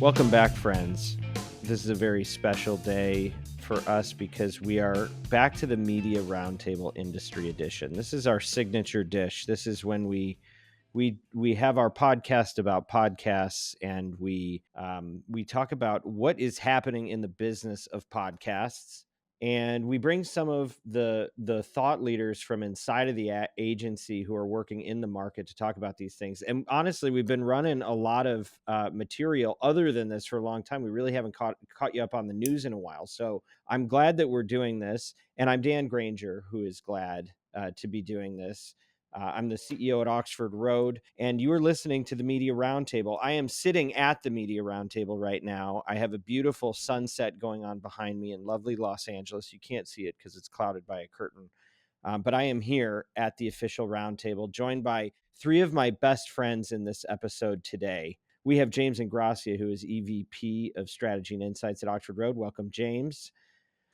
Welcome back, friends. This is a very special day for us because we are back to the Media Roundtable Industry Edition. This is our signature dish. This is when we have our podcast about podcasts, and we talk about what is happening in the business of podcasts, and we bring some of the thought leaders from inside of the agency who are working in the market to talk about these things. And honestly, we've been running a lot of material other than this for a long time. We really haven't caught you up on the news in a while, so I'm glad that we're doing this. And I'm Dan Granger, who is glad to be doing this. I'm the CEO at Oxford Road, and you are listening to the Media Roundtable. I am sitting at the Media Roundtable right now. I have a beautiful sunset going on behind me in lovely Los Angeles. You can't see it because it's clouded by a curtain. But I am here at the official roundtable, joined by three of my best friends in this episode today. We have James Ingrassia, who is EVP of Strategy and Insights at Oxford Road. Welcome, James.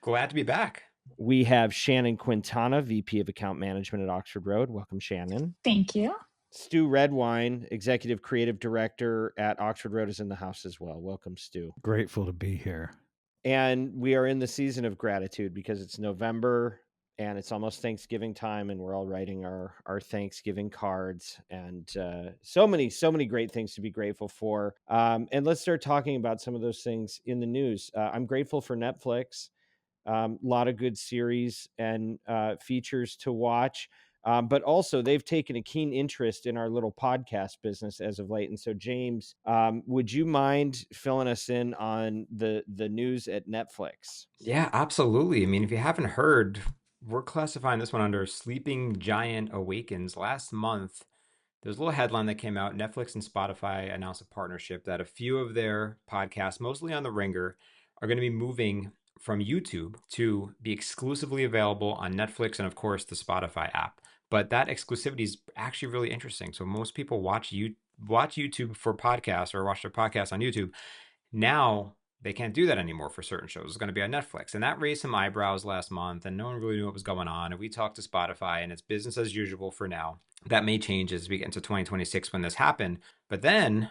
Glad to be back. We have Shannon Quintana, VP of Account Management at Oxford Road. Welcome, Shannon. Thank you. Stu Redwine, Executive Creative Director at Oxford Road, is in the house as well. Welcome, Stu. Grateful to be here. And we are in the season of gratitude because it's November and it's almost Thanksgiving time, and we're all writing our Thanksgiving cards, and so many great things to be grateful for. And let's start talking about some of those things in the news. I'm grateful for Netflix. A lot of good series and features to watch. But also, they've taken a keen interest in our little podcast business as of late. And so, James, would you mind filling us in on the news at Netflix? Yeah, absolutely. I mean, if you haven't heard, we're classifying this one under Sleeping Giant Awakens. Last month, there's a little headline that came out. Netflix and Spotify announced a partnership that a few of their podcasts, mostly on the Ringer, are going to be moving from YouTube to be exclusively available on Netflix and, of course, the Spotify app. But that exclusivity is actually really interesting. So most people watch YouTube for podcasts or watch their podcasts on YouTube. Now they can't do that anymore for certain shows. It's going to be on Netflix. And that raised some eyebrows last month, and no one really knew what was going on. And we talked to Spotify, and it's business as usual for now. That may change as we get into 2026 when this happened. But then,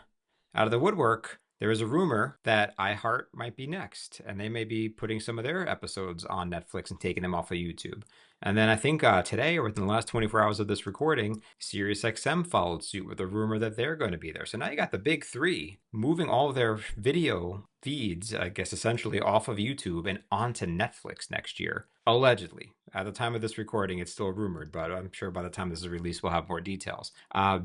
out of the woodwork, there is a rumor that iHeart might be next, and they may be putting some of their episodes on Netflix and taking them off of YouTube. And then I think today, or within the last 24 hours of this recording, SiriusXM followed suit with a rumor that they're going to be there. So now you got the big three moving all of their video feeds, I guess, essentially off of YouTube and onto Netflix next year. Allegedly. At the time of this recording, it's still rumored, but I'm sure by the time this is released, we'll have more details.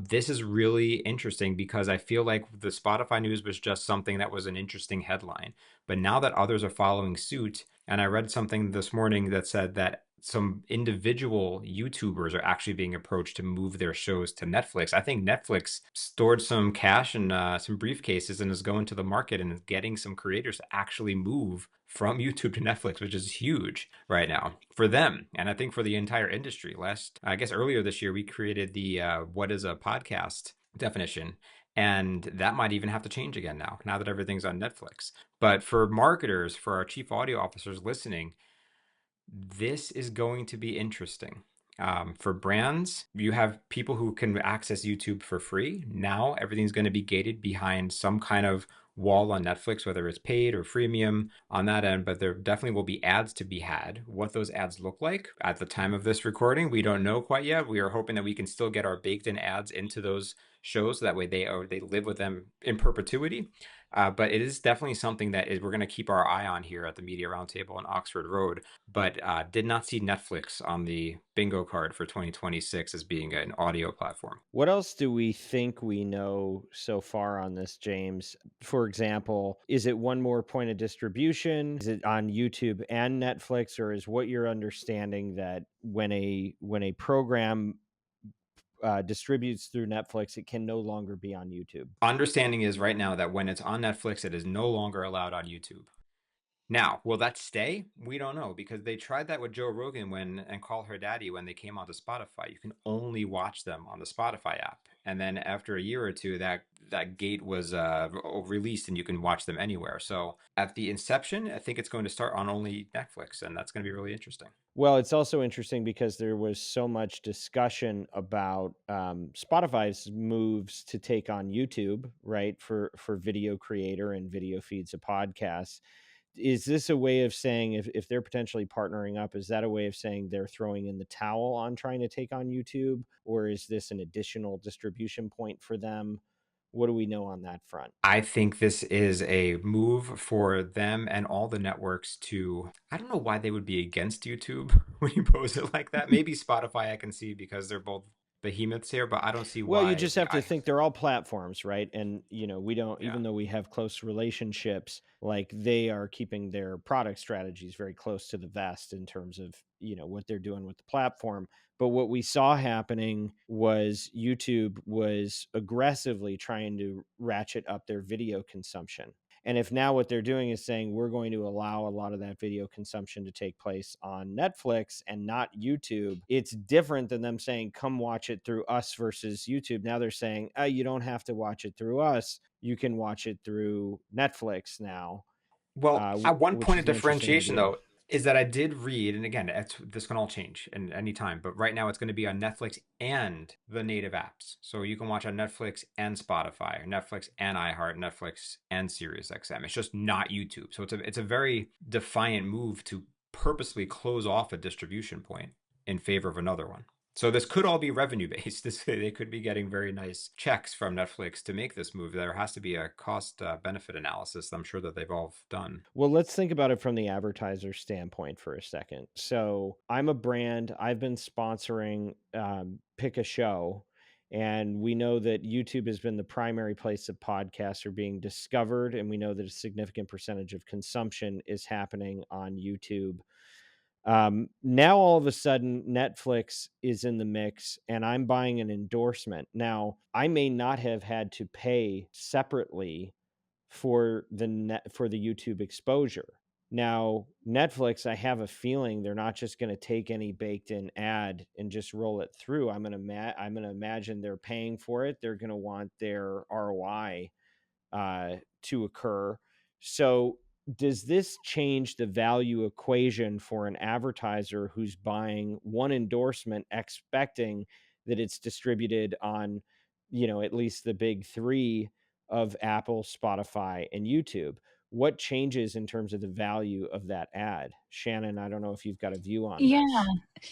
This is really interesting because I feel like the Spotify news was just something that was an interesting headline. But now that others are following suit, and I read something this morning that said that some individual YouTubers are actually being approached to move their shows to Netflix. I think Netflix stored some cash in some briefcases and is going to the market and is getting some creators to actually move from YouTube to Netflix, which is huge right now for them. And I think for the entire industry. Earlier this year, we created the what is a podcast definition. And that might even have to change again now that everything's on Netflix. But for marketers, for our chief audio officers listening, this is going to be interesting. For brands, you have people who can access YouTube for free. Now everything's going to be gated behind some kind of wall on Netflix, whether it's paid or freemium on that end, but there definitely will be ads to be had. What those ads look like at the time of this recording, we don't know quite yet. We are hoping that we can still get our baked-in ads into those shows, so that way they live with them in perpetuity. But it is definitely something that we're going to keep our eye on here at the Media Roundtable on Oxford Road, but did not see Netflix on the bingo card for 2026 as being an audio platform. What else do we think we know so far on this, James? For example, is it one more point of distribution? Is it on YouTube and Netflix, or is what you're understanding that when a program distributes through Netflix, it can no longer be on YouTube? Understanding is right now that when it's on Netflix, it is no longer allowed on YouTube. Now, will that stay? We don't know, because they tried that with Joe Rogan and Call Her Daddy when they came onto Spotify. You can only watch them on the Spotify app. and then after a year or two, that gate was released, and you can watch them anywhere. So at the inception, I think it's going to start on only Netflix, and that's going to be really interesting. Well, it's also interesting because there was so much discussion about Spotify's moves to take on YouTube, right? For video creator and video feeds of podcasts. Is this a way of saying if they're potentially partnering up, is that a way of saying they're throwing in the towel on trying to take on YouTube? Or is this an additional distribution point for them? What do we know on that front? I think this is a move for them and all the networks to. I don't know why they would be against YouTube when you pose it like that. Maybe Spotify I can see because they're both behemoths here, but I don't see Well, you why. just Like have to think they're all platforms, right? And, we don't, yeah. even though we have close relationships, like they are keeping their product strategies very close to the vest in terms of, what they're doing with the platform. But what we saw happening was YouTube was aggressively trying to ratchet up their video consumption. And if now what they're doing is saying we're going to allow a lot of that video consumption to take place on Netflix and not YouTube, it's different than them saying, come watch it through us versus YouTube. Now they're saying, you don't have to watch it through us. You can watch it through Netflix now, Well, at one which point is of an interesting differentiation, idea. though, is that I did read, and again, this can all change in any time, but right now it's going to be on Netflix and the native apps. So you can watch on Netflix and Spotify, Netflix and iHeart, Netflix and SiriusXM. It's just not YouTube. So it's a very defiant move to purposely close off a distribution point in favor of another one. So this could all be revenue based. They could be getting very nice checks from Netflix to make this move. There has to be a cost benefit analysis. I'm sure that they've all done. Well, let's think about it from the advertiser standpoint for a second. So I'm a brand, I've been sponsoring Pick a Show. And we know that YouTube has been the primary place that podcasts are being discovered. And we know that a significant percentage of consumption is happening on YouTube. Now, all of a sudden, Netflix is in the mix and I'm buying an endorsement. Now, I may not have had to pay separately for the YouTube exposure. Now, Netflix, I have a feeling they're not just going to take any baked in ad and just roll it through. I'm going to imagine they're paying for it. They're going to want their ROI to occur. So, does this change the value equation for an advertiser who's buying one endorsement, expecting that it's distributed on, at least the big three of Apple, Spotify, and YouTube? What changes in terms of the value of that ad? Shannon, I don't know if you've got a view on Yeah,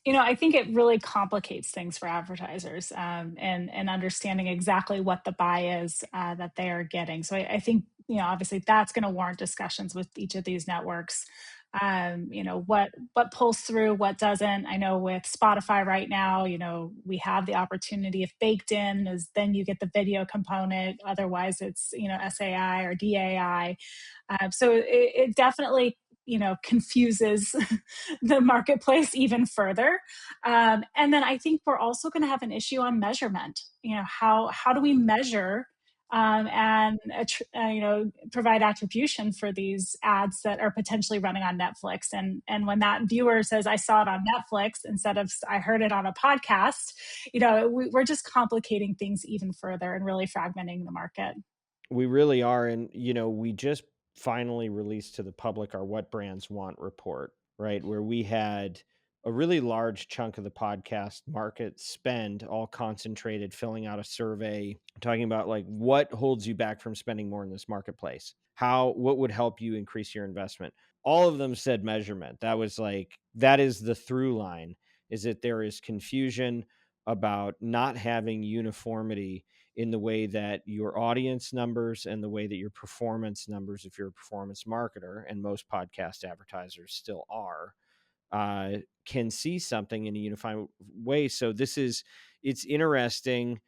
this. I think it really complicates things for advertisers, and understanding exactly what the buy is that they are getting. So I think obviously that's going to warrant discussions with each of these networks. What pulls through, what doesn't. I know with Spotify right now, we have the opportunity if baked in is then you get the video component. Otherwise, it's SAI or DAI. So it definitely confuses the marketplace even further. And then I think we're also going to have an issue on measurement. How do we measure and provide attribution for these ads that are potentially running on Netflix? And when that viewer says, "I saw it on Netflix" instead of "I heard it on a podcast," we're just complicating things even further and really fragmenting the market. We really are. And, we just finally released to the public our What Brands Want report, right? Where we had a really large chunk of the podcast market spend all concentrated, filling out a survey, talking about like what holds you back from spending more in this marketplace? What would help you increase your investment? All of them said measurement. That is the through line, is that there is confusion about not having uniformity in the way that your audience numbers and the way that your performance numbers, if you're a performance marketer, and most podcast advertisers still are, can see something in a unified way. So it's interesting.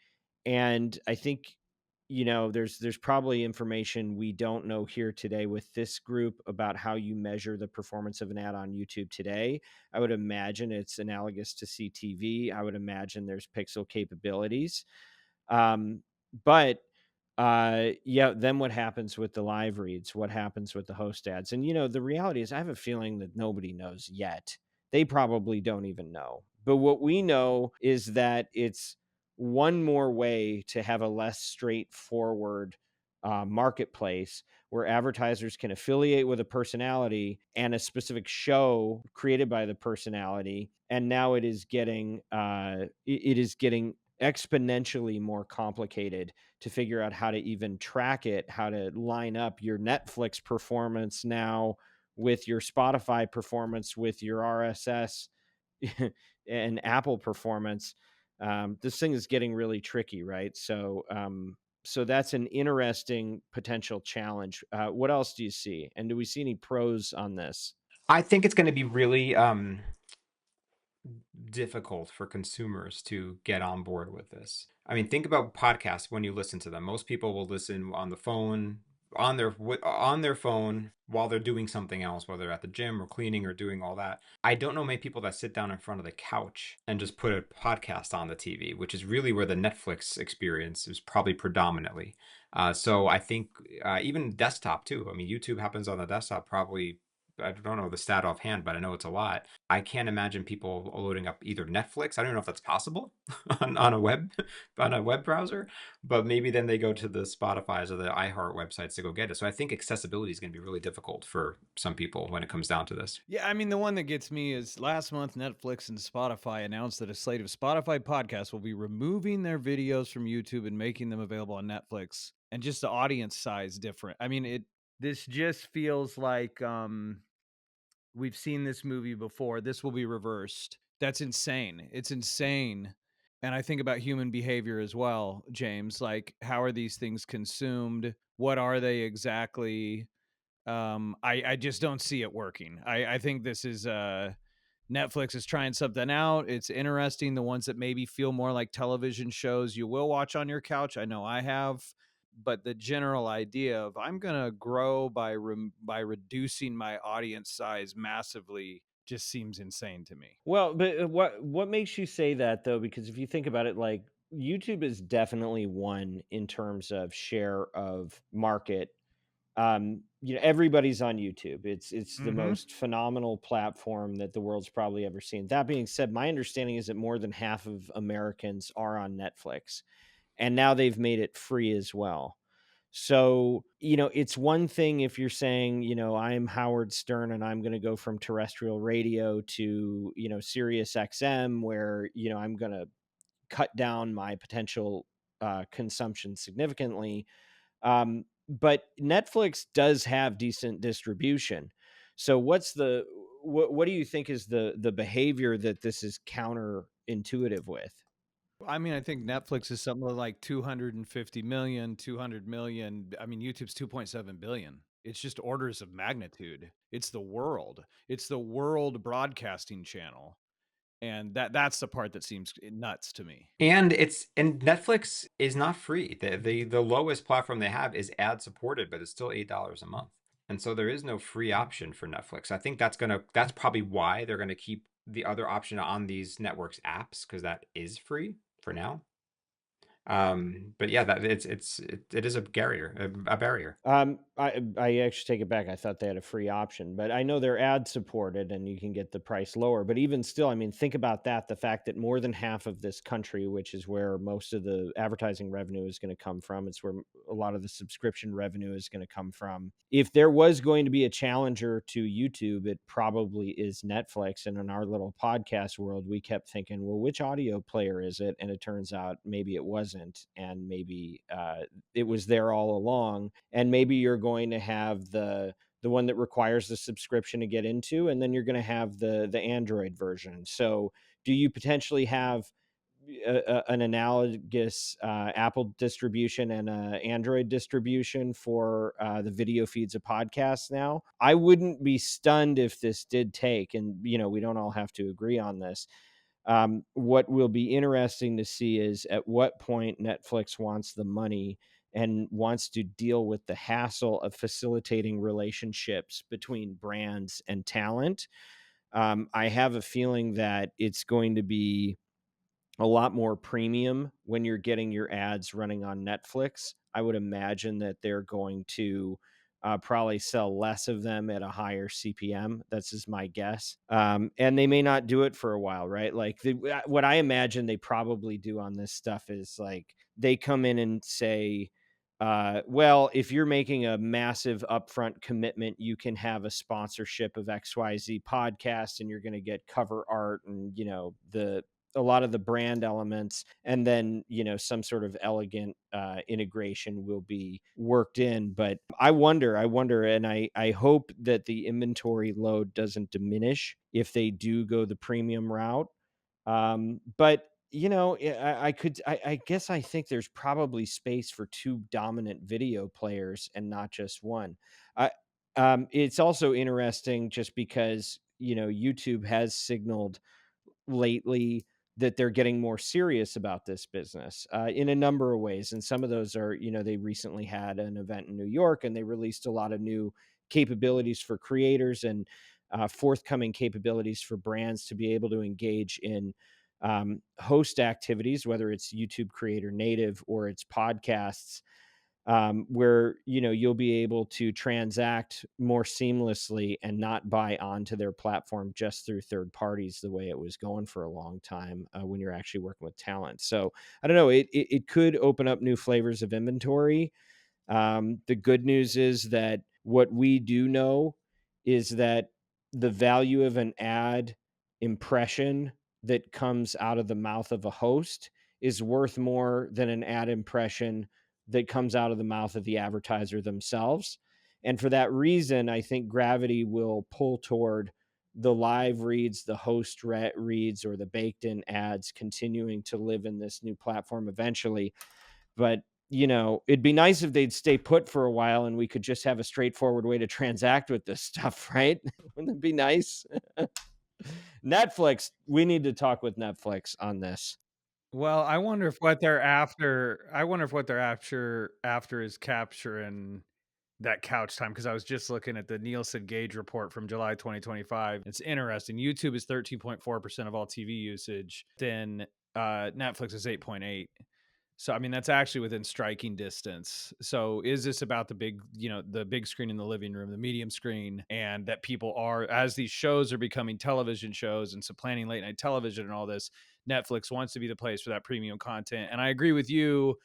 And I think, there's probably information we don't know here today with this group about how you measure the performance of an ad on YouTube today. I would imagine it's analogous to CTV. I would imagine there's pixel capabilities. Um, but yeah, then what happens with the live reads? What happens with the host ads? And the reality is, I have a feeling that nobody knows yet. They probably don't even know. But what we know is that it's one more way to have a less straightforward marketplace where advertisers can affiliate with a personality and a specific show created by the personality. And now it is getting exponentially more complicated to figure out how to even track it, how to line up your Netflix performance now with your Spotify performance, with your RSS and Apple performance. This thing is getting really tricky, right? So that's an interesting potential challenge. What else do you see? And do we see any pros on this? I think it's going to be really difficult for consumers to get on board with this. I mean, think about podcasts when you listen to them. Most people will listen on the phone, on their phone while they're doing something else, whether at the gym or cleaning or doing all that. I don't know many people that sit down in front of the couch and just put a podcast on the TV, which is really where the Netflix experience is probably predominantly. So I think even desktop too. I mean, YouTube happens on the desktop probably. I don't know the stat offhand, but I know it's a lot. I can't imagine people loading up either Netflix. I don't know if that's possible on a web browser, but maybe then they go to the Spotify's or the iHeart websites to go get it. So I think accessibility is going to be really difficult for some people when it comes down to this. Yeah, I mean, the one that gets me is last month, Netflix and Spotify announced that a slate of Spotify podcasts will be removing their videos from YouTube and making them available on Netflix. And just the audience size different. I mean, this just feels like we've seen this movie before. This will be reversed. That's insane. It's insane. And I think about human behavior as well, James. Like, how are these things consumed? What are they exactly? I just don't see it working. I think this is Netflix is trying something out. It's interesting. The ones that maybe feel more like television shows you will watch on your couch. I know I have, but the general idea of I'm gonna grow by reducing my audience size massively just seems insane to me. Well, but what makes you say that though? Because if you think about it, like YouTube is definitely one in terms of share of market. Everybody's on YouTube. It's the Mm-hmm. most phenomenal platform that the world's probably ever seen. That being said, my understanding is that more than half of Americans are on Netflix, and now they've made it free as well. So, it's one thing if you're saying, I'm Howard Stern and I'm going to go from terrestrial radio to, Sirius XM, where, I'm going to cut down my potential consumption significantly. But Netflix does have decent distribution. So what do you think is the behavior that this is counterintuitive with? I mean, I think Netflix is something like 250 million, 200 million. I mean, YouTube's 2.7 billion. It's just orders of magnitude. It's the world. It's the world broadcasting channel. And that's the part that seems nuts to me. And Netflix is not free. The lowest platform they have is ad supported, but it's still $8 a month. And so there is no free option for Netflix. I think that's probably why they're gonna keep the other option on these networks apps, because that is free for now. But yeah, that it is a barrier. I actually take it back. I thought they had a free option, but I know they're ad supported and you can get the price lower. But even still, I mean, think about that. The fact that more than half of this country, which is where most of the advertising revenue is going to come from, it's where a lot of the subscription revenue is going to come from. If there was going to be a challenger to YouTube, it probably is Netflix. And in our little podcast world, we kept thinking, well, which audio player is it? And it turns out maybe it wasn't. And maybe it was there all along. And maybe you're going to have the one that requires the subscription to get into, and then you're going to have the Android version. So do you potentially have an analogous Apple distribution and Android distribution for the video feeds of podcasts now? I wouldn't be stunned if this did take, and we don't all have to agree on this. What will be interesting to see is at what point Netflix wants the money and wants to deal with the hassle of facilitating relationships between brands and talent. I have a feeling that it's going to be a lot more premium when you're getting your ads running on Netflix. I would imagine that they're going to probably sell less of them at a higher CPM. That's just my guess. And they may not do it for a while, right? Like what I imagine they probably do on this stuff is like they come in and say, well, if you're making a massive upfront commitment, you can have a sponsorship of XYZ podcast and you're going to get cover art and, a lot of the brand elements, and then some sort of elegant integration will be worked in. But I wonder, and I hope that the inventory load doesn't diminish if they do go the premium route. But I guess I think there's probably space for two dominant video players and not just one. It's also interesting just because YouTube has signaled lately that they're getting more serious about this business in a number of ways. And some of those are, they recently had an event in New York and they released a lot of new capabilities for creators and forthcoming capabilities for brands to be able to engage in host activities, whether it's YouTube Creator Native or it's podcasts, where you'll be able to transact more seamlessly and not buy onto their platform just through third parties the way it was going for a long time when you're actually working with talent. So I don't know, it could open up new flavors of inventory. The good news is that what we do know is that the value of an ad impression that comes out of the mouth of a host is worth more than an ad impression that comes out of the mouth of the advertiser themselves. And for that reason, I think gravity will pull toward the live reads, the host reads, or the baked in ads continuing to live in this new platform eventually. But it'd be nice if they'd stay put for a while and we could just have a straightforward way to transact with this stuff, right? Wouldn't it be nice? Netflix, we need to talk with Netflix on this. Well, I wonder if what they're after. I wonder if what they're after is capturing that couch time, because I was just looking at the Nielsen Gauge report from July 2025. It's interesting. YouTube is 13.4% of all TV usage. Then Netflix is 8.8. So I mean that's actually within striking distance. So is this about the big screen in the living room, the medium screen, and that people are, as these shows are becoming television shows and supplanting late night television and all this, Netflix wants to be the place for that premium content. And I agree with you.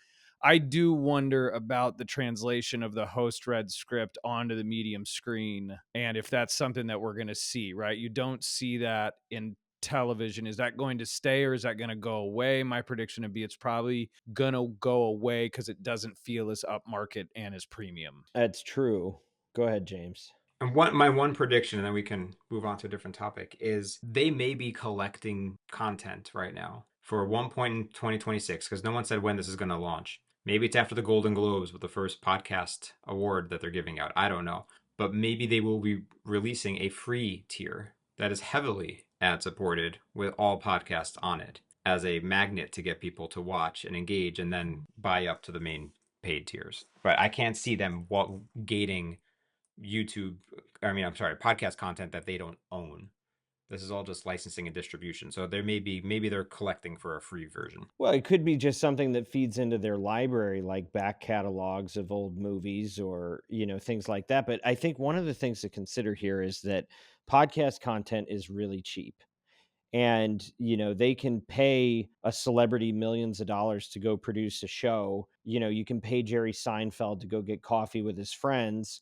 I do wonder about the translation of the host read script onto the medium screen and if that's something that we're going to see, right? You don't see that in television. Is that going to stay or is that going to go away? My prediction would be it's probably going to go away because it doesn't feel as upmarket and as premium. That's true. Go ahead, James. And my one prediction, and then we can move on to a different topic, is they may be collecting content right now for one point in 2026, because no one said when this is going to launch. Maybe it's after the Golden Globes with the first podcast award that they're giving out. I don't know. But maybe they will be releasing a free tier that is heavily ad supported with all podcasts on it as a magnet to get people to watch and engage and then buy up to the main paid tiers. But I can't see them gating podcast content that they don't own. This is all just licensing and distribution. So maybe they're collecting for a free version. Well, it could be just something that feeds into their library, like back catalogs of old movies or, things like that. But I think one of the things to consider here is that podcast content is really cheap. And they can pay a celebrity millions of dollars to go produce a show. You can pay Jerry Seinfeld to go get coffee with his friends,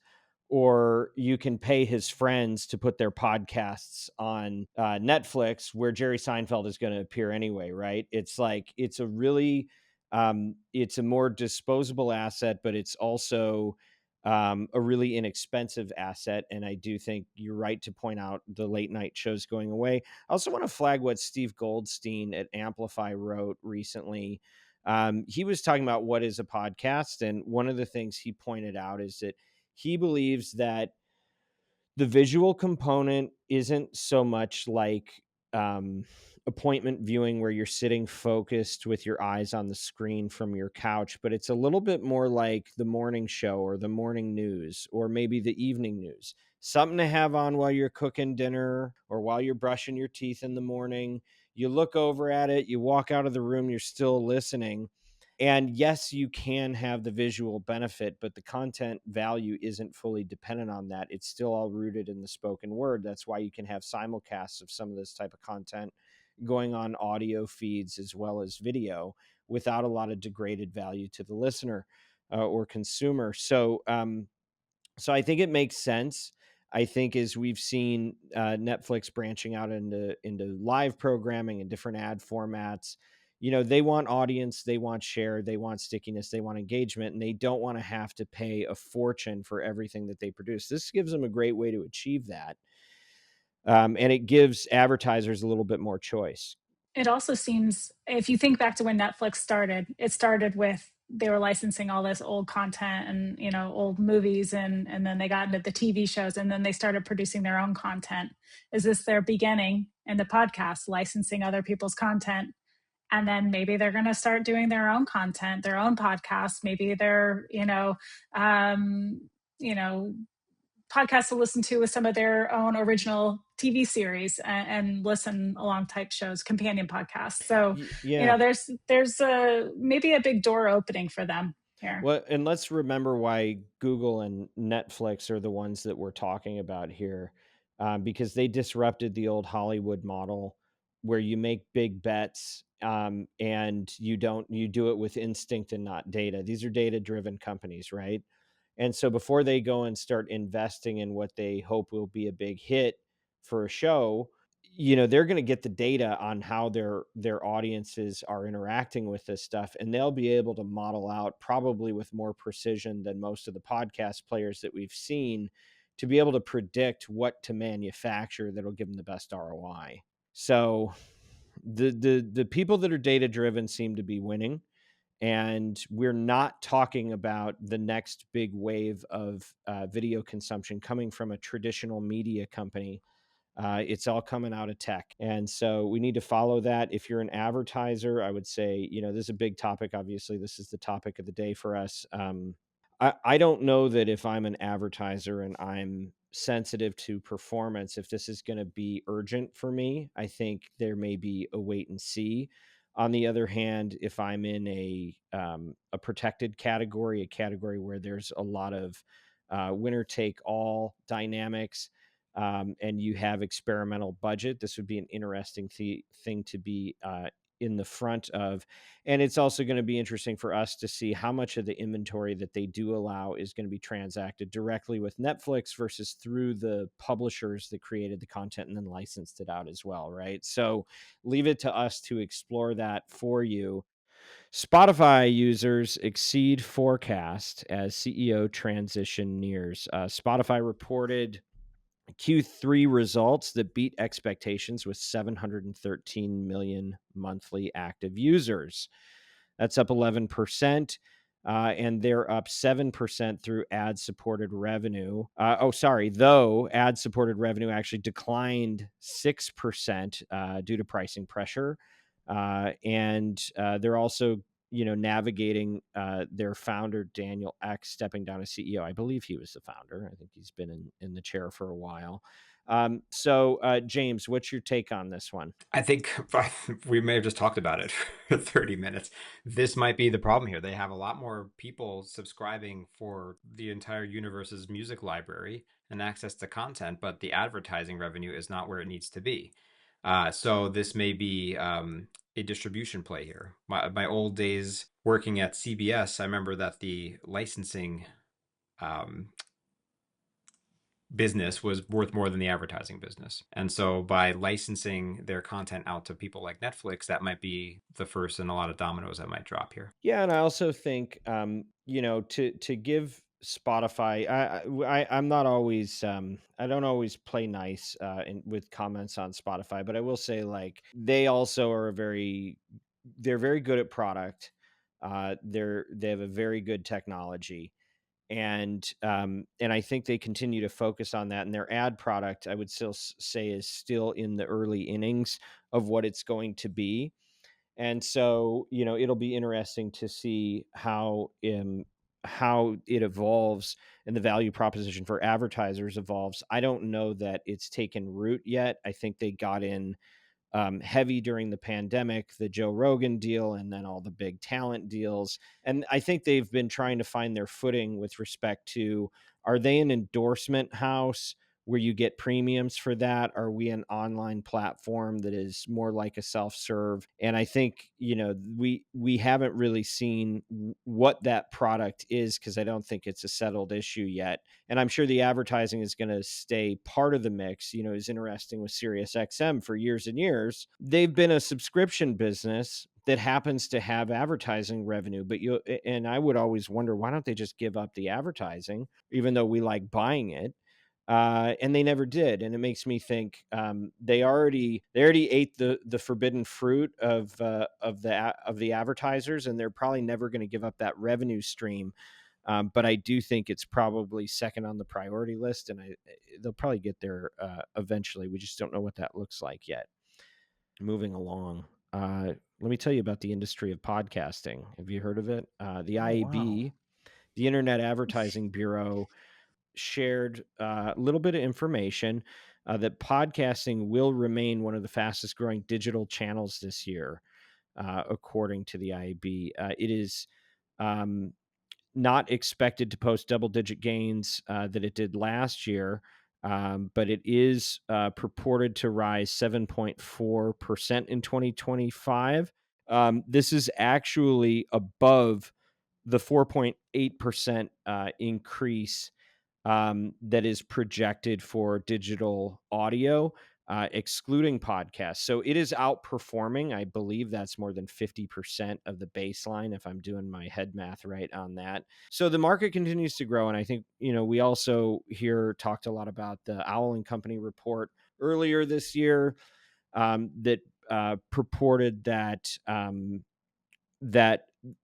or you can pay his friends to put their podcasts on Netflix, where Jerry Seinfeld is going to appear anyway, right? It's like it's a really it's a more disposable asset, but it's also a really inexpensive asset. And I do think you're right to point out the late night shows going away. I also want to flag what Steve Goldstein at Amplify wrote recently. He was talking about what is a podcast. And one of the things he pointed out is that he believes that the visual component isn't so much like appointment viewing where you're sitting focused with your eyes on the screen from your couch, but it's a little bit more like the morning show or the morning news or maybe the evening news. Something to have on while you're cooking dinner or while you're brushing your teeth in the morning. You look over at it, you walk out of the room, you're still listening. And yes, you can have the visual benefit, but the content value isn't fully dependent on that. It's still all rooted in the spoken word. That's why you can have simulcasts of some of this type of content going on audio feeds as well as video without a lot of degraded value to the listener or consumer. So I think it makes sense. I think as we've seen Netflix branching out into live programming and different ad formats, they want audience, they want share, they want stickiness, they want engagement, and they don't want to have to pay a fortune for everything that they produce. This gives them a great way to achieve that. And it gives advertisers a little bit more choice. It also seems, if you think back to when Netflix started, it started with they were licensing all this old content and old movies, and then they got into the TV shows, and then they started producing their own content. Is this their beginning in the podcast, licensing other people's content? And then maybe they're going to start doing their own content, their own podcasts. Maybe they're um, you know podcasts to listen to with some of their own original TV series, and listen along type shows, companion podcasts. So, Yeah. there's maybe a big door opening for them here. Well, and let's remember why Google and Netflix are the ones that we're talking about here, because they disrupted the old Hollywood model where you make big bets, and you do it with instinct and not data. These are data-driven companies, right? And so before they go and start investing in what they hope will be a big hit for a show, they're going to get the data on how their audiences are interacting with this stuff, and they'll be able to model out, probably with more precision than most of the podcast players that we've seen, to be able to predict what to manufacture that'll give them the best ROI. So the people that are data driven seem to be winning. And we're not talking about the next big wave of video consumption coming from a traditional media company. It's all coming out of tech. And so we need to follow that. If you're an advertiser, I would say, this is a big topic. Obviously, this is the topic of the day for us. I don't know that if I'm an advertiser and I'm sensitive to performance, if this is going to be urgent for me. I think there may be a wait and see. On the other hand, if I'm in a protected category, a category where there's a lot of winner take all dynamics, and you have experimental budget, this would be an interesting thing to be in the front of. And it's also going to be interesting for us to see how much of the inventory that they do allow is going to be transacted directly with Netflix versus through the publishers that created the content and then licensed it out as well, right? So leave it to us to explore that for you. Spotify users exceed forecast as CEO transition nears. Spotify reported Q3 results that beat expectations with 713 million monthly active users. That's up 11%. And they're up 7% through ad-supported revenue. Though ad-supported revenue actually declined 6% due to pricing pressure. And they're also navigating their founder, Daniel Ek, stepping down as CEO. I believe he was the founder. I think he's been in the chair for a while. James, what's your take on this one? I think we may have just talked about it for 30 minutes. This might be the problem here. They have a lot more people subscribing for the entire universe's music library and access to content, but the advertising revenue is not where it needs to be. So this may be a distribution play here. My old days working at CBS, I remember that the licensing business was worth more than the advertising business. And so by licensing their content out to people like Netflix, that might be the first in a lot of dominoes that might drop here. Yeah, and I also think to give Spotify, I'm not always I don't always play nice with comments on Spotify, but I will say, like, they also are they're very good at product. They have a very good technology, and I think they continue to focus on that. And their ad product, I would still say, is still in the early innings of what it's going to be. And so, it'll be interesting to see how it evolves and the value proposition for advertisers evolves. I don't know that it's taken root yet. I think they got in heavy during the pandemic, the Joe Rogan deal, and then all the big talent deals. And I think they've been trying to find their footing with respect to, are they an endorsement house where you get premiums for that? Are we an online platform that is more like a self-serve? And I think, we haven't really seen what that product is, because I don't think it's a settled issue yet. And I'm sure the advertising is going to stay part of the mix. It's interesting with SiriusXM for years and years. They've been a subscription business that happens to have advertising revenue, and I would always wonder, why don't they just give up the advertising, even though we like buying it? And they never did, and it makes me think they already ate the forbidden fruit of the advertisers, and they're probably never going to give up that revenue stream. But I do think it's probably second on the priority list, and they'll probably get there eventually. We just don't know what that looks like yet. Moving along, let me tell you about the industry of podcasting. Have you heard of it? The IAB, wow. the Internet Advertising Bureau, shared a little bit of information that podcasting will remain one of the fastest growing digital channels this year, according to the IAB. It is not expected to post double-digit gains that it did last year, but it is purported to rise 7.4% in 2025. This is actually above the 4.8% increase that is projected for digital audio, excluding podcasts. So it is outperforming. I believe that's more than 50% of the baseline, if I'm doing my head math right on that. So the market continues to grow. And I think, we also here talked a lot about the Owl and Company report earlier this year that purported that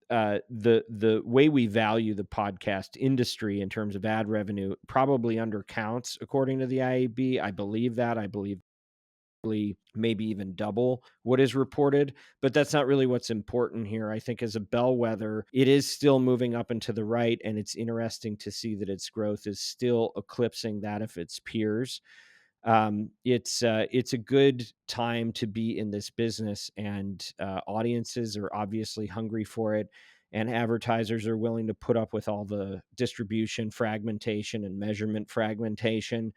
the way we value the podcast industry in terms of ad revenue probably undercounts, according to the IAB. I believe that. I believe maybe even double what is reported, but that's not really what's important here. I think as a bellwether, it is still moving up and to the right, and it's interesting to see that its growth is still eclipsing that of its peers. It's a good time to be in this business, and audiences are obviously hungry for it, and advertisers are willing to put up with all the distribution fragmentation and measurement fragmentation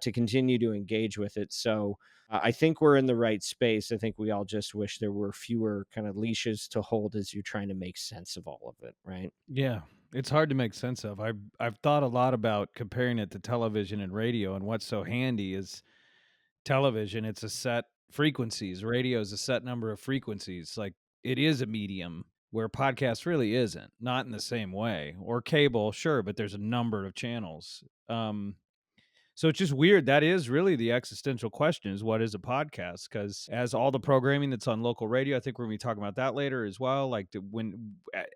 to continue to engage with it. So I think we're in the right space. I think we all just wish there were fewer kind of leashes to hold as you're trying to make sense of all of it, right? Yeah, it's hard to make sense of. I've thought a lot about comparing it to television and radio, and what's so handy is television, it's a set frequencies. Radio is a set number of frequencies. Like, it is a medium, where podcast really isn't, not in the same way. Or cable, sure, but there's a number of channels. So it's just weird. That is really the existential question, is what is a podcast? Because as all the programming that's on local radio, I think we're going to be talking about that later as well. Like,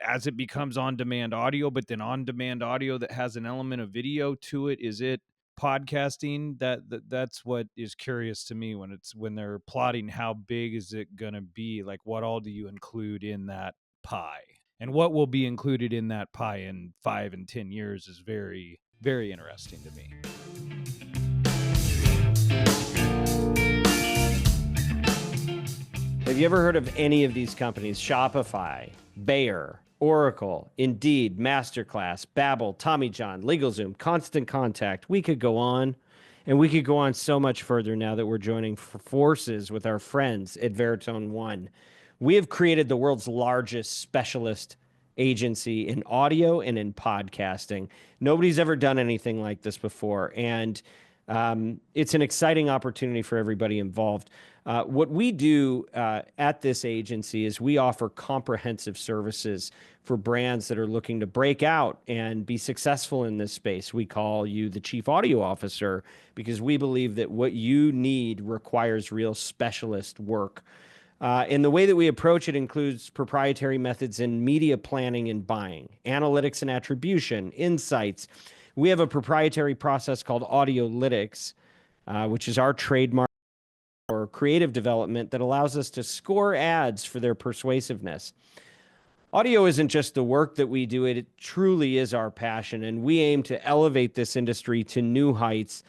as it becomes on-demand audio, but then on-demand audio that has an element of video to it, is it podcasting? That's what is curious to me when they're plotting how big is it going to be. Like, what all do you include in that pie? And what will be included in that pie in 5 and 10 years is very, very interesting to me. Have you ever heard of any of these companies? Shopify, Bayer, Oracle, Indeed, Masterclass, Babbel, Tommy John, LegalZoom, Constant Contact. We could go on, and we could go on so much further now that we're joining forces with our friends at Veritone One. We have created the world's largest specialist agency in audio and in podcasting. Nobody's ever done anything like this before, and it's an exciting opportunity for everybody involved. What we do at this agency is we offer comprehensive services for brands that are looking to break out and be successful in this space. We call you the chief audio officer because we believe that what you need requires real specialist work. And the way that we approach it includes proprietary methods in media planning and buying, analytics and attribution, insights. We have a proprietary process called Audiolytics, which is our trademark or creative development that allows us to score ads for their persuasiveness. Audio isn't just the work that we do, it truly is our passion, and we aim to elevate this industry to new heights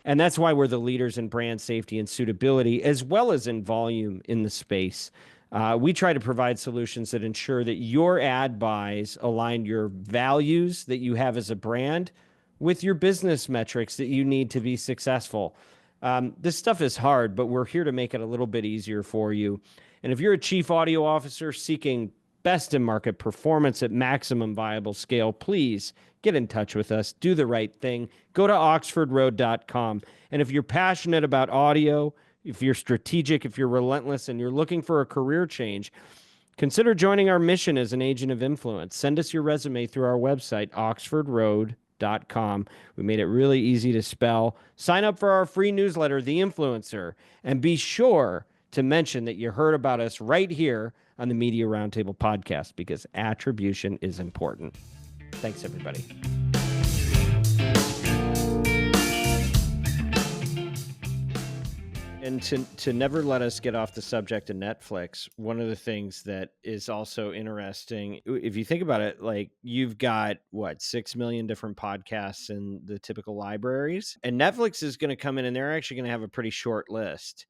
And that's why we're the leaders in brand safety and suitability, as well as in volume in the space. We try to provide solutions that ensure that your ad buys align your values that you have as a brand with your business metrics that you need to be successful. This stuff is hard, but we're here to make it a little bit easier for you. And if you're a chief audio officer seeking best in market performance at maximum viable scale, please get in touch with us. Do the right thing. Go to oxfordroad.com. And if you're passionate about audio, if you're strategic, if you're relentless, and you're looking for a career change, consider joining our mission as an agent of influence. Send us your resume through our website, oxfordroad.com. We made it really easy to spell. Sign up for our free newsletter, The Influencer, and be sure to mention that you heard about us right here on the Media Roundtable podcast, because attribution is important. Thanks, everybody. And to never let us get off the subject of Netflix, one of the things that is also interesting, if you think about it, like you've got 6 million different podcasts in the typical libraries, and Netflix is going to come in and they're actually going to have a pretty short list.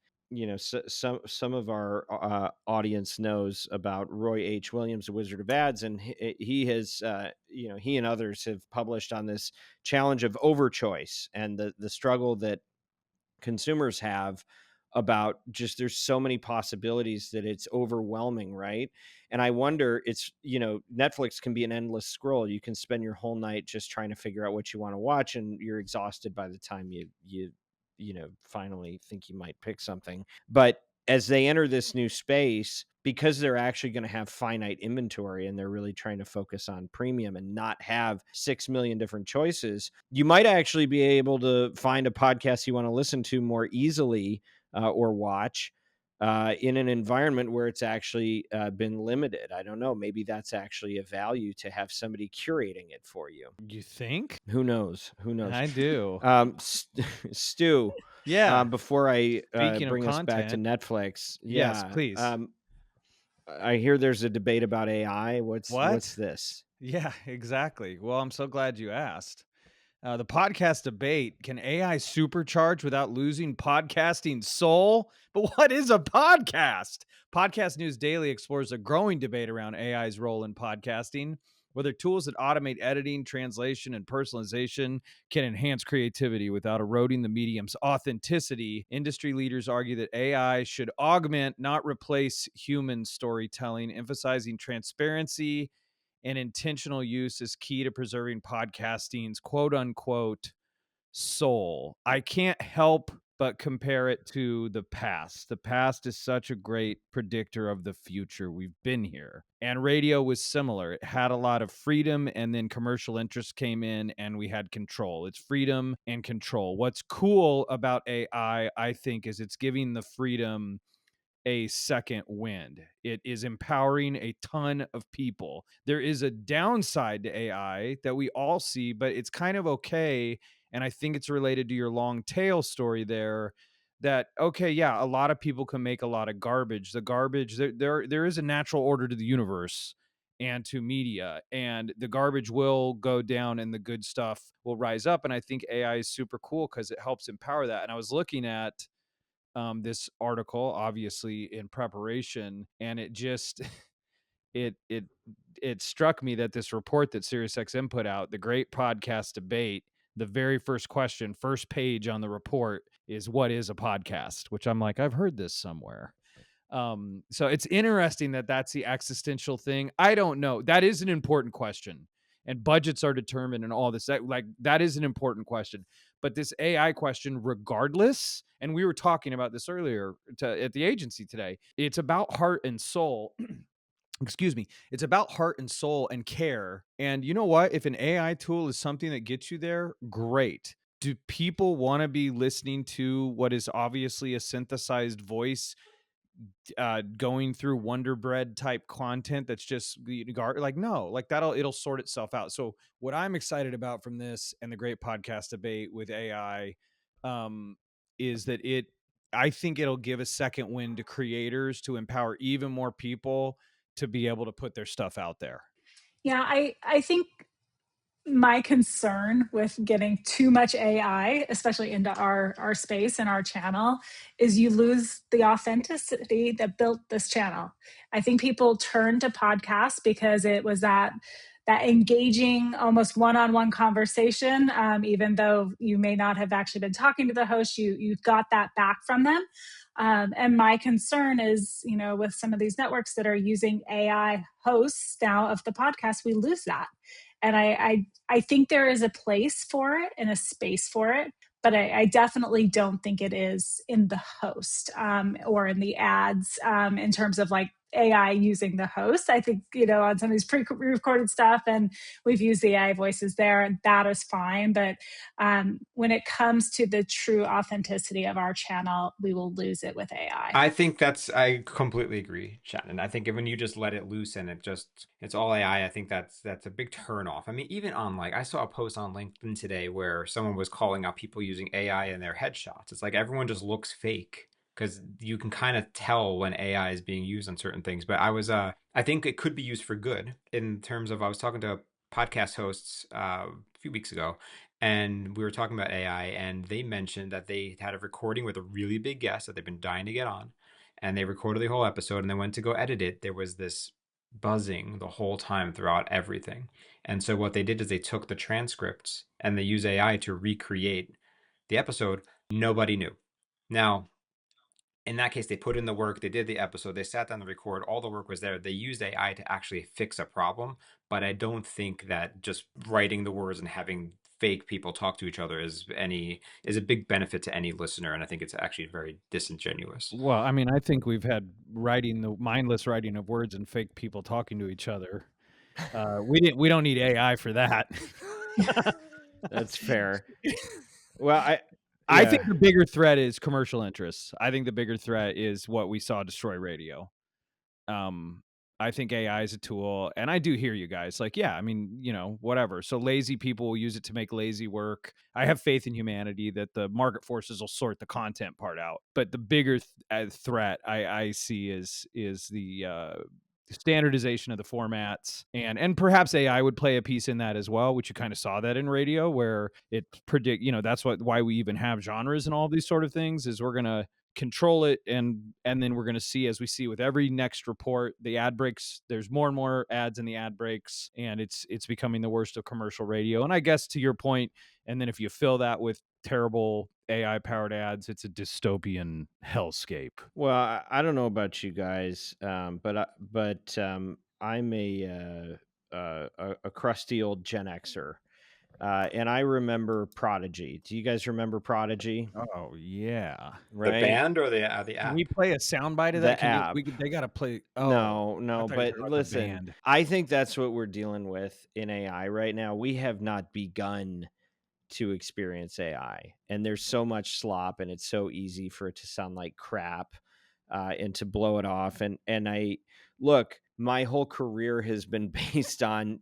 Some of our audience knows about Roy H. Williams, the Wizard of Ads, and he has, he and others have published on this challenge of overchoice and the struggle that consumers have about just there's so many possibilities that it's overwhelming, right? And I wonder, Netflix can be an endless scroll. You can spend your whole night just trying to figure out what you want to watch, and you're exhausted by the time you finally think you might pick something. But as they enter this new space, because they're actually going to have finite inventory and they're really trying to focus on premium and not have 6 million different choices, you might actually be able to find a podcast you want to listen to more easily or watch in an environment where it's actually been limited. I don't know. Maybe that's actually a value to have somebody curating it for you. You think? Who knows? I do. Stu, Yeah. before I Speaking bring of us back to content. Netflix, Yes, please. I hear there's a debate about AI. What's this? Yeah, exactly. Well, I'm so glad you asked. The podcast debate: can AI supercharge without losing podcasting soul? But what is a podcast? Podcast News Daily explores a growing debate around AI's role in podcasting, whether tools that automate editing, translation, and personalization can enhance creativity without eroding the medium's authenticity. Industry leaders argue that AI should augment, not replace, human storytelling, emphasizing transparency and intentional use is key to preserving podcasting's quote unquote soul. I can't help but compare it to the past. The past is such a great predictor of the future. We've been here. And radio was similar. It had a lot of freedom, and then commercial interests came in and we had control. It's freedom and control. What's cool about AI, I think, is it's giving the freedom a second wind. It is empowering a ton of people. There is a downside to AI that we all see, but it's kind of okay. And I think it's related to your long tail story there that, okay, yeah, a lot of people can make a lot of garbage. The garbage, there is a natural order to the universe and to media, and the garbage will go down and the good stuff will rise up. And I think AI is super cool because it helps empower that. And I was looking at this article, obviously in preparation, and it just it struck me that this report that SiriusXM put out, the Great Podcast Debate, the very first question, first page on the report is, what is a podcast? Which I'm like, I've heard this somewhere. So it's interesting that that's the existential thing. I don't know. That is an important question, and budgets are determined and all this. That is an important question. But this AI question, regardless, and we were talking about this earlier at the agency today, it's about heart and soul. Excuse me. It's about heart and soul and care. And you know what? If an AI tool is something that gets you there, great. Do people want to be listening to what is obviously a synthesized voice going through Wonder Bread type content that's just like, no, like it'll sort itself out. So what I'm excited about from this and the Great Podcast Debate with AI is that I think it'll give a second wind to creators to empower even more people to be able to put their stuff out there. Yeah, I think my concern with getting too much AI, especially into our space and our channel, is you lose the authenticity that built this channel. I think people turn to podcasts because it was that engaging, almost one-on-one conversation. Even though you may not have actually been talking to the host, you got that back from them. And my concern is, with some of these networks that are using AI hosts now of the podcast, we lose that. And I think there is a place for it and a space for it, but I definitely don't think it is in the host, or in the ads, in terms of like AI using the host. I think, on some of these pre-recorded stuff, and we've used the AI voices there, and that is fine. But when it comes to the true authenticity of our channel, we will lose it with AI. I completely agree, Shannon. I think when you just let it loose and it's all AI, I think that's a big turn off. I mean, even on I saw a post on LinkedIn today where someone was calling out people using AI in their headshots. It's like everyone just looks fake because you can kind of tell when AI is being used on certain things. But I think it could be used for good in terms of, I was talking to podcast hosts a few weeks ago, and we were talking about AI, and they mentioned that they had a recording with a really big guest that they've been dying to get on, and they recorded the whole episode, and then went to go edit it. There was this buzzing the whole time throughout everything. And so what they did is they took the transcripts and they used AI to recreate the episode. Nobody knew. Now, in that case, they put in the work, they did the episode, they sat down to record, all the work was there. They used AI to actually fix a problem, but I don't think that just writing the words and having fake people talk to each other is a big benefit to any listener, and I think it's actually very disingenuous. Well, I mean, I think we've had the mindless writing of words and fake people talking to each other. We don't need AI for that. That's fair. Well, I think the bigger threat is commercial interests. I think the bigger threat is what we saw destroy radio. I think AI is a tool, and I do hear you guys. Like, yeah, I mean, whatever. So lazy people will use it to make lazy work. I have faith in humanity that the market forces will sort the content part out. But the bigger threat I see is the standardization of the formats, and perhaps AI would play a piece in that as well, which you kind of saw that in radio, where it that's why we even have genres and all these sort of things, is we're gonna control it, and then we're going to see, as we see with every next report, the ad breaks. There's more and more ads in the ad breaks, and it's becoming the worst of commercial radio. And I guess to your point, and then if you fill that with terrible AI powered ads, it's a dystopian hellscape. Well, I don't know about you guys, but I'm a crusty old Gen Xer, and I remember Prodigy. Do you guys remember Prodigy? Oh yeah. The Right, band or the Can app? we play a soundbite of that? the app. They got to play. No, Oh, I no, thought you were but talking about the listen, band. I think that's what we're dealing with in AI right now. We have not begun to experience AI, and there's so much slop, and it's so easy for it to sound like crap, and to blow it off. And I look, my whole career has been based on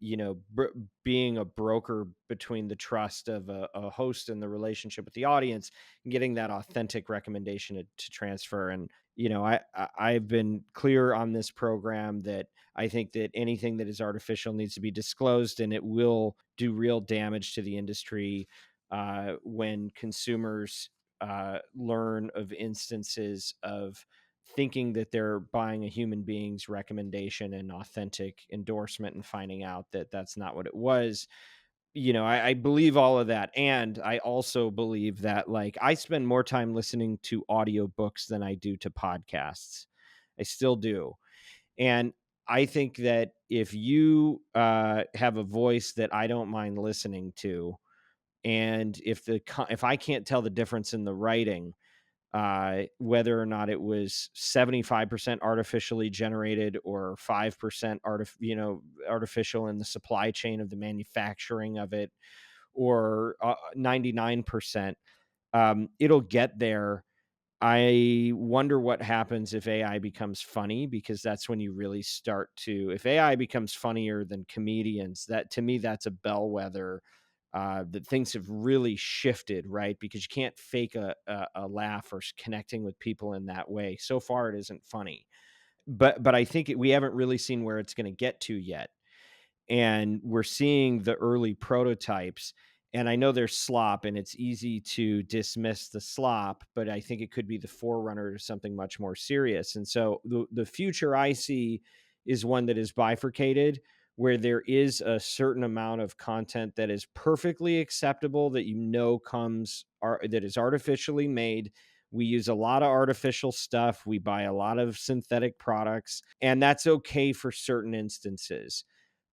being a broker between the trust of a host and the relationship with the audience, and getting that authentic recommendation to transfer. And I've been clear on this program that I think that anything that is artificial needs to be disclosed, and it will do real damage to the industry when consumers learn of instances of thinking that they're buying a human being's recommendation and authentic endorsement, and finding out that that's not what it was. I believe all of that. And I also believe that, like, I spend more time listening to audiobooks than I do to podcasts. I still do. And I think that if you have a voice that I don't mind listening to, and if I can't tell the difference in the writing, whether or not it was 75% artificially generated or 5% artificial in the supply chain of the manufacturing of it, or 99%, it'll get there. I wonder what happens if AI becomes funny, because that's when you really start to, if AI becomes funnier than comedians, that, to me, that's a bellwether that things have really shifted, right? Because you can't fake a laugh or connecting with people in that way. So far, it isn't funny, but I think we haven't really seen where it's going to get to yet. and we're seeing the early prototypes. And I know there's slop, and it's easy to dismiss the slop, but I think it could be the forerunner to something much more serious. And so the future I see is one that is bifurcated, where there is a certain amount of content that is perfectly acceptable, that that is artificially made. We use a lot of artificial stuff. We buy a lot of synthetic products, and that's okay for certain instances.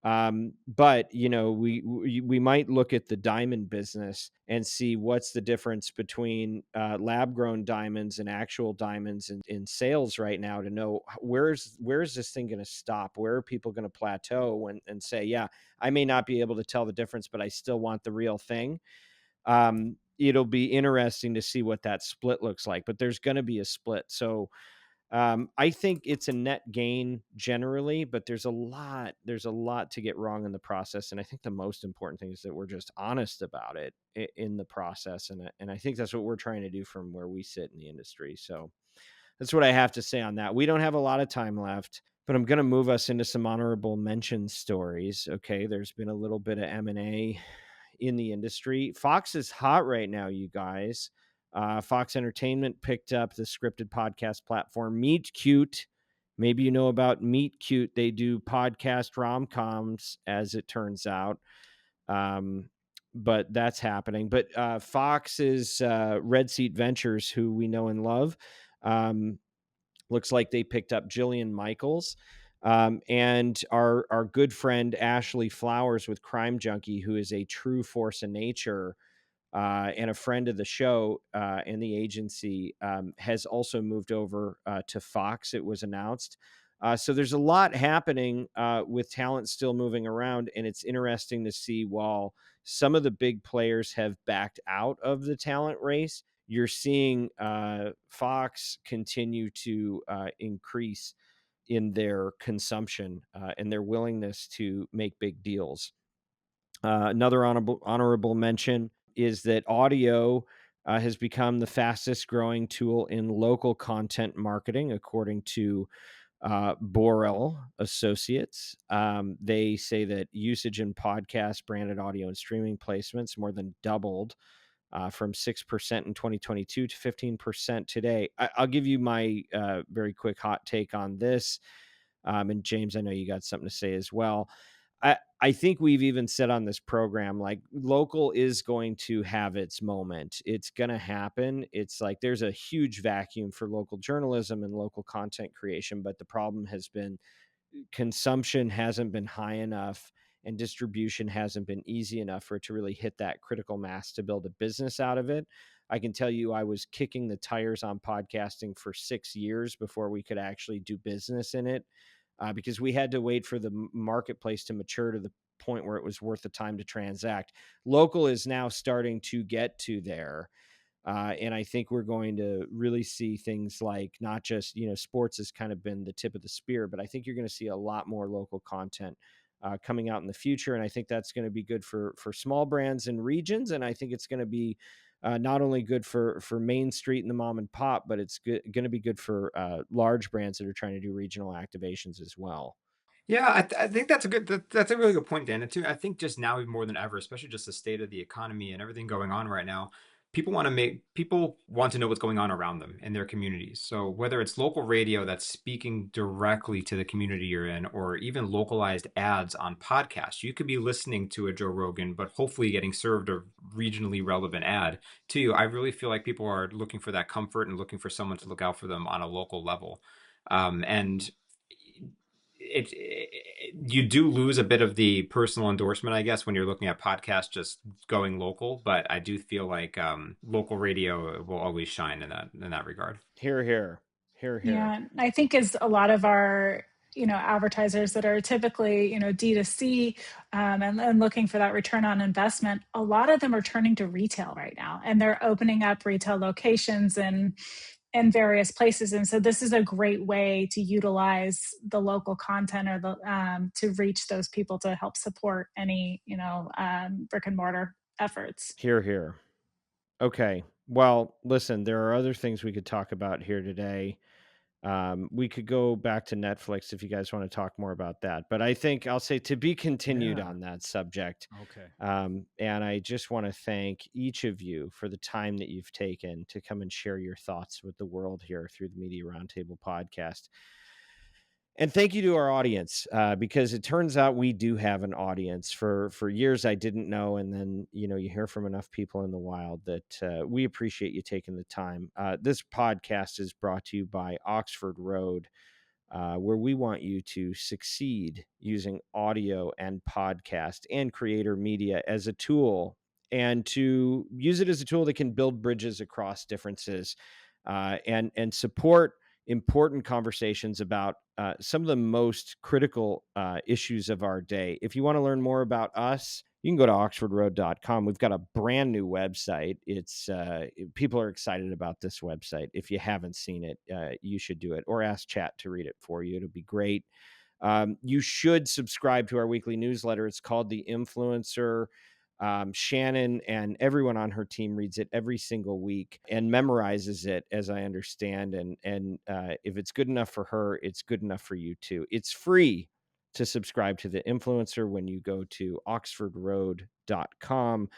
But we might look at the diamond business and see what's the difference between lab grown diamonds and actual diamonds in sales right now, to know where's this thing going to stop, where are people going to plateau and say, yeah, I may not be able to tell the difference, but I still want the real thing. It'll be interesting to see what that split looks like, but there's going to be a split. So I think it's a net gain generally, but there's a lot to get wrong in the process. And I think the most important thing is that we're just honest about it in the process. And I think that's what we're trying to do from where we sit in the industry. So that's what I have to say on that. We don't have a lot of time left, but I'm going to move us into some honorable mention stories. Okay. There's been a little bit of M&A in the industry. Fox is hot right now, you guys. Fox Entertainment picked up the scripted podcast platform Meet Cute. Maybe you know about Meet Cute. They do podcast rom-coms, as it turns out. But that's happening. But Fox's Red Seat Ventures, who we know and love, looks like they picked up Jillian Michaels. And our good friend Ashley Flowers with Crime Junkie, who is a true force of nature and a friend of the show and the agency, has also moved over to Fox. It was announced. So there's a lot happening with talent still moving around. And it's interesting to see, while some of the big players have backed out of the talent race, you're seeing Fox continue to increase in their consumption and their willingness to make big deals. Another honorable mention is that audio has become the fastest growing tool in local content marketing, according to Borrell Associates. They say that usage in podcast, branded audio, and streaming placements more than doubled from 6% in 2022 to 15% today. I'll give you my very quick hot take on this. And James, I know you got something to say as well. I think we've even said on this program, like, local is going to have its moment. It's going to happen. It's like there's a huge vacuum for local journalism and local content creation, but the problem has been consumption hasn't been high enough and distribution hasn't been easy enough for it to really hit that critical mass to build a business out of it. I can tell you, I was kicking the tires on podcasting for 6 years before we could actually do business in it, because we had to wait for the marketplace to mature to the point where it was worth the time to transact. Local is now starting to get to there. And I think we're going to really see things like, not just, sports has kind of been the tip of the spear, but I think you're going to see a lot more local content coming out in the future. And I think that's going to be good for small brands and regions. And I think it's going to be not only good for Main Street and the mom and pop, but it's going to be good for large brands that are trying to do regional activations as well. Yeah, I think that's a really good point, Dan. And too, I think just now even more than ever, especially just the state of the economy and everything going on right now, people want to know what's going on around them in their communities. So whether it's local radio that's speaking directly to the community you're in, or even localized ads on podcasts, you could be listening to a Joe Rogan, but hopefully getting served a regionally relevant ad to you. I really feel like people are looking for that comfort and looking for someone to look out for them on a local level. And you do lose a bit of the personal endorsement, I guess, when you're looking at podcasts just going local. But I do feel like local radio will always shine in that regard. Hear, hear, hear, hear. Yeah, I think as a lot of our advertisers that are typically D2C and looking for that return on investment, a lot of them are turning to retail right now, and they're opening up retail locations in various places. And so this is a great way to utilize the local content or to reach those people to help support any brick and mortar efforts. Hear, hear. Okay. Well, listen, there are other things we could talk about here today. We could go back to Netflix if you guys want to talk more about that, but I think I'll say to be continued Yeah. on that subject. Okay. And I just want to thank each of you for the time that you've taken to come and share your thoughts with the world here through the Media Roundtable podcast. And thank you to our audience, because it turns out we do have an audience. For years, I didn't know, and then you hear from enough people in the wild that we appreciate you taking the time. This podcast is brought to you by Oxford Road, where we want you to succeed using audio and podcast and creator media as a tool, and to use it as a tool that can build bridges across differences, and support important conversations about some of the most critical issues of our day. If you want to learn more about us, you can go to oxfordroad.com. We've got a brand new website. It's people are excited about this website. If you haven't seen it, you should do it, or ask chat to read it for you. It'll be great. You should subscribe to our weekly newsletter. It's called The Influencer. Shannon and everyone on her team reads it every single week and memorizes it, as I understand. And if it's good enough for her, it's good enough for you too. It's free to subscribe to The Influencer when you go to oxfordroad.com.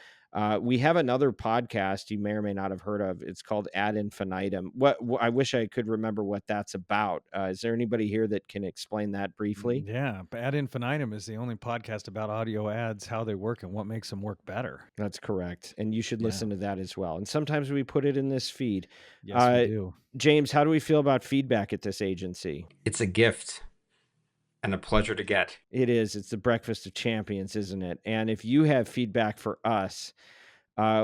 We have another podcast you may or may not have heard of. It's called Ad Infinitum. I wish I could remember what that's about. Is there anybody here that can explain that briefly? Yeah, but Ad Infinitum is the only podcast about audio ads, how they work, and what makes them work better. That's correct. And you should Yeah. listen to that as well. And sometimes we put it in this feed. Yes, we do. James, how do we feel about feedback at this agency? It's a gift and a pleasure to get. It is. It's the breakfast of champions, isn't it? And if you have feedback for us,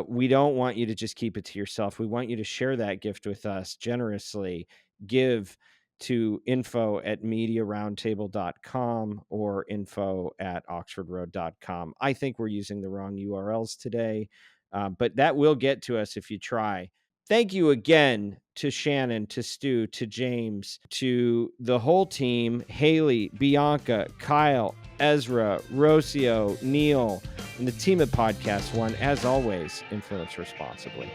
we don't want you to just keep it to yourself. We want you to share that gift with us generously. Give to info@mediaroundtable.com or info@oxfordroad.com. I think we're using the wrong URLs today, but that will get to us if you try. Thank you again to Shannon, to Stu, to James, to the whole team, Haley, Bianca, Kyle, Ezra, Rocio, Neil, and the team at Podcast One. As always, influence responsibly.